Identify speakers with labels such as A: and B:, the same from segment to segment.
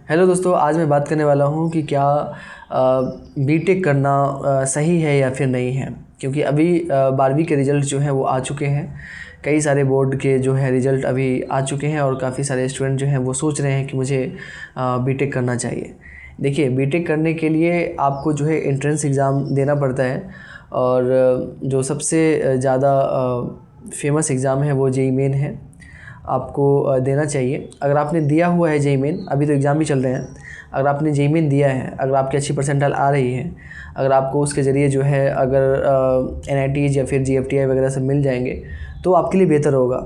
A: Hello दोस्तों, आज मैं बात करने वाला हूँ कि क्या बीटेक करना सही है या फिर नहीं है। क्योंकि अभी 12वीं के रिज़ल्ट जो हैं वो आ चुके हैं। कई सारे बोर्ड के जो है रिज़ल्ट अभी आ चुके हैं और काफ़ी सारे स्टूडेंट जो हैं वो सोच रहे हैं कि मुझे बीटेक करना चाहिए। देखिए, बीटेक करने के लिए आपको जो है एंट्रेंस एग्ज़ाम देना पड़ता है और जो सबसे ज़्यादा फेमस एग्ज़ाम है वो जेईई मेन है, आपको देना चाहिए। अगर आपने दिया हुआ है जेईई मेन, अभी तो एग्ज़ाम भी चल रहे हैं, अगर आपने जेईई मेन दिया है, अगर आपकी अच्छी परसेंटाइल आ रही है, अगर आपको उसके ज़रिए जो है अगर एनआईटीज़ या फिर जीएफटीआई वगैरह सब मिल जाएंगे तो आपके लिए बेहतर होगा।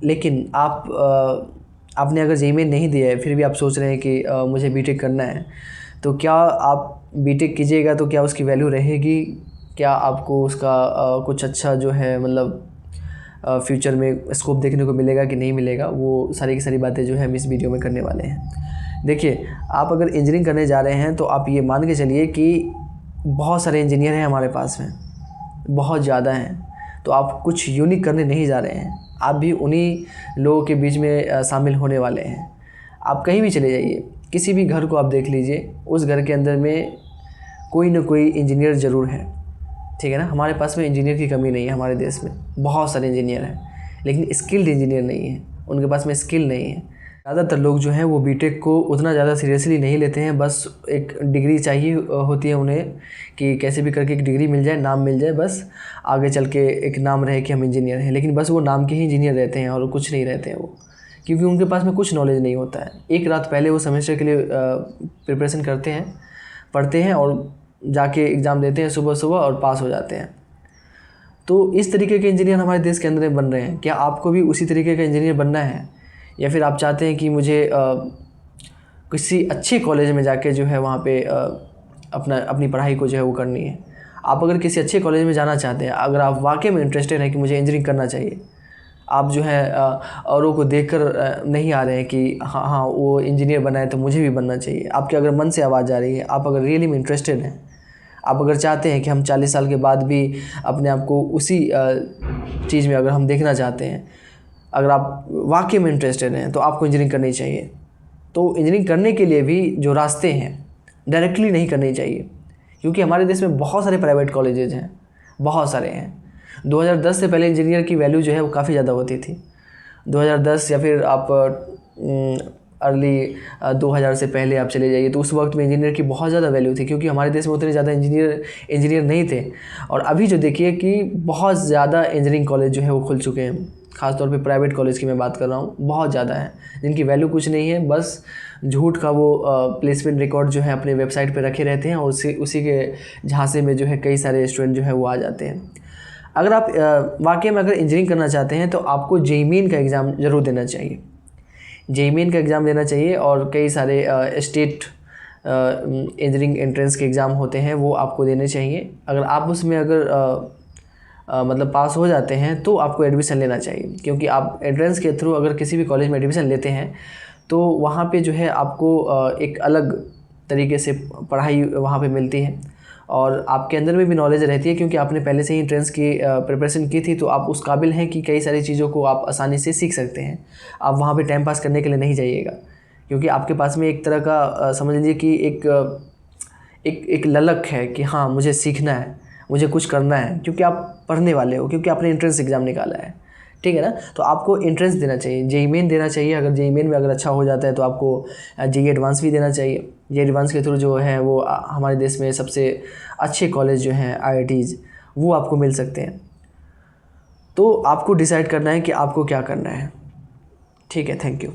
A: लेकिन आपने अगर जेईई मेन नहीं दिया है फिर भी आप सोच रहे हैं कि मुझे बीटेक करना है, तो क्या आप बीटेक कीजिएगा तो क्या उसकी वैल्यू रहेगी? क्या आपको उसका कुछ अच्छा जो है मतलब फ्यूचर में स्कोप देखने को मिलेगा कि नहीं मिलेगा? वो सारी की सारी बातें जो है हम इस वीडियो में करने वाले हैं। देखिए, आप अगर इंजीनियरिंग करने जा रहे हैं तो आप ये मान के चलिए कि बहुत सारे इंजीनियर हैं हमारे पास में, बहुत ज़्यादा हैं। तो आप कुछ यूनिक करने नहीं जा रहे हैं, आप भी उन्हीं लोगों के बीच में शामिल होने वाले हैं। आप कहीं भी चले जाइए, किसी भी घर को आप देख लीजिए, उस घर के अंदर में कोई ना कोई इंजीनियर ज़रूर है। ठीक है ना? हमारे पास में इंजीनियर की कमी नहीं है। हमारे देश में बहुत सारे इंजीनियर हैं, लेकिन स्किल्ड इंजीनियर नहीं है, उनके पास में स्किल नहीं है। ज़्यादातर लोग जो हैं वो बीटेक को उतना ज़्यादा सीरियसली नहीं लेते हैं। बस एक डिग्री चाहिए होती है उन्हें कि कैसे भी करके एक डिग्री मिल जाए, नाम मिल जाए, बस आगे चल के एक नाम रहे कि हम इंजीनियर हैं। लेकिन बस वो नाम के ही इंजीनियर रहते हैं और कुछ नहीं रहते हैं वो, क्योंकि उनके पास में कुछ नॉलेज नहीं होता है। एक रात पहले वो सेमेस्टर के लिए प्रिपरेशन करते हैं, पढ़ते हैं और जाके एग्ज़ाम देते हैं सुबह सुबह और पास हो जाते हैं। तो इस तरीके के इंजीनियर हमारे देश के अंदर बन रहे हैं। क्या आपको भी उसी तरीके का इंजीनियर बनना है, या फिर आप चाहते हैं कि मुझे किसी अच्छे कॉलेज में जाके जो है वहाँ पे अपनी पढ़ाई को जो है वो करनी है? आप अगर किसी अच्छे कॉलेज में जाना चाहते हैं, अगर आप वाकई में इंटरेस्टेड हैं कि मुझे इंजीनियरिंग करना चाहिए, आप जो है औरों को देखकर नहीं आ रहे हैं कि हाँ वो इंजीनियर बना है तो मुझे भी बनना चाहिए। आपके अगर मन से आवाज़ आ रही है, आप अगर रियली में इंटरेस्टेड हैं, आप अगर चाहते हैं कि हम 40 साल के बाद भी अपने आप को उसी चीज़ में अगर हम देखना चाहते हैं, अगर आप वाकई में इंटरेस्टेड हैं, तो आपको इंजीनियरिंग करनी चाहिए। तो इंजीनियरिंग करने के लिए भी जो रास्ते हैं, डायरेक्टली नहीं करनी चाहिए, क्योंकि हमारे देश में बहुत सारे प्राइवेट कॉलेजेज हैं, बहुत सारे हैं। 2010 से पहले इंजीनियर की वैल्यू जो है वो काफ़ी ज़्यादा होती थी। 2010 या फिर आप अर्ली 2000 से पहले आप चले जाइए, तो उस वक्त में इंजीनियर की बहुत ज़्यादा वैल्यू थी, क्योंकि हमारे देश में उतने ज़्यादा इंजीनियर नहीं थे। और अभी जो देखिए कि बहुत ज़्यादा इंजीनियरिंग कॉलेज जो है वो खुल चुके हैं। ख़ासतौर पे प्राइवेट कॉलेज की मैं बात कर रहा हूँ, बहुत ज़्यादा हैं जिनकी वैल्यू कुछ नहीं है। बस झूठ का वो प्लेसमेंट रिकॉर्ड जो है अपने वेबसाइट पे रखे रहते हैं और उसी के झांसे में जो है कई सारे स्टूडेंट जो है वो आ जाते हैं। अगर आप वाकई में अगर इंजीनियरिंग करना चाहते हैं तो आपको जेईई मेन का एग्ज़ाम ज़रूर देना चाहिए। जेईई मेन का एग्ज़ाम देना चाहिए और कई सारे स्टेट इंजीनियरिंग एंट्रेंस के एग्ज़ाम होते हैं, वो आपको देने चाहिए। अगर आप उसमें अगर मतलब पास हो जाते हैं तो आपको एडमिशन लेना चाहिए, क्योंकि आप एंट्रेंस के थ्रू अगर किसी भी कॉलेज में एडमिशन लेते हैं तो वहाँ पे जो है आपको एक अलग तरीके से पढ़ाई वहाँ पे मिलती है और आपके अंदर में भी नॉलेज रहती है, क्योंकि आपने पहले से ही एंट्रेंस की प्रिपरेशन की थी। तो आप उस काबिल हैं कि कई सारी चीज़ों को आप आसानी से सीख सकते हैं। आप वहाँ पे टाइम पास करने के लिए नहीं जाइएगा, क्योंकि आपके पास में एक तरह का समझ लीजिए कि एक ललक है कि हाँ मुझे सीखना है, मुझे कुछ करना है, क्योंकि आप पढ़ने वाले हो, क्योंकि आपने एंट्रेंस एग्ज़ाम निकाला है। ठीक है ना? तो आपको एंट्रेंस देना चाहिए, जेईई मेन देना चाहिए। अगर जेईई मेन में अगर अच्छा हो जाता है तो आपको जेईई एडवांस भी देना चाहिए। जेईई एडवांस के थ्रू जो है वो हमारे देश में सबसे अच्छे कॉलेज जो हैं आईआईटीज़, वो आपको मिल सकते हैं। तो आपको डिसाइड करना है कि आपको क्या करना है। ठीक है, थैंक यू।